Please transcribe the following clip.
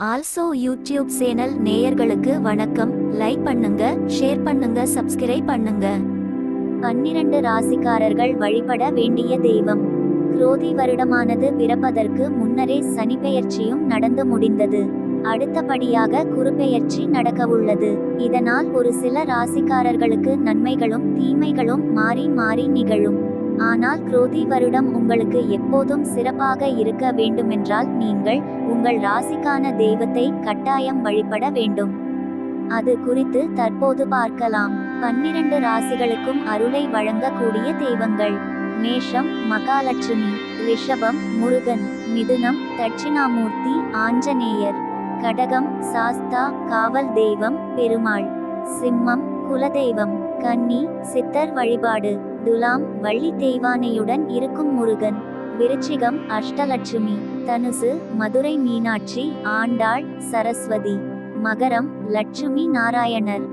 Also YouTube channel நேயர்களுக்கு வணக்கம். Like பண்ணுங்க, ஷேர் பண்ணுங்க, சப்ஸ்கிரைப் பண்ணுங்க. 12 ராசிக்காரர்கள் வழிபட வேண்டிய தெய்வம். குரோதி வருடமானது பிறப்பதற்கு முன்னரே சனி பெயர்ச்சியும் நடந்து முடிந்தது. அடுத்தபடியாக குருபெயர்ச்சி நடக்கவுள்ளது. இதனால் ஒரு சில ராசிக்காரர்களுக்கு நன்மைகளும் தீமைகளும் மாறி மாறி நிகழும். ஆனால் குரோதி வருடம் உங்களுக்கு எப்போதும் சிறப்பாக இருக்க வேண்டுமென்றால் நீங்கள் உங்கள் ராசிக்கான தெய்வத்தை கட்டாயம் வழிபட வேண்டும். அது குறித்து தற்போது பார்க்கலாம். 12 ராசிகளுக்கும் அருளை வழங்கக்கூடிய தெய்வங்கள்: மேஷம் மகாலட்சுமி, ரிஷபம் முருகன், மிதுனம் தட்சிணாமூர்த்தி ஆஞ்சநேயர், கடகம் சாஸ்தா காவல் தெய்வம் பெருமாள், சிம்மம் குலதெய்வம், கன்னி சித்தர் வழிபாடு, துலாம் வள்ளி தெய்வானையுடன் இருக்கும் முருகன், விருச்சிகம் அஷ்டலட்சுமி, தனுசு மதுரை மீனாட்சி ஆண்டாள் சரஸ்வதி, மகரம் லட்சுமி நாராயணர்,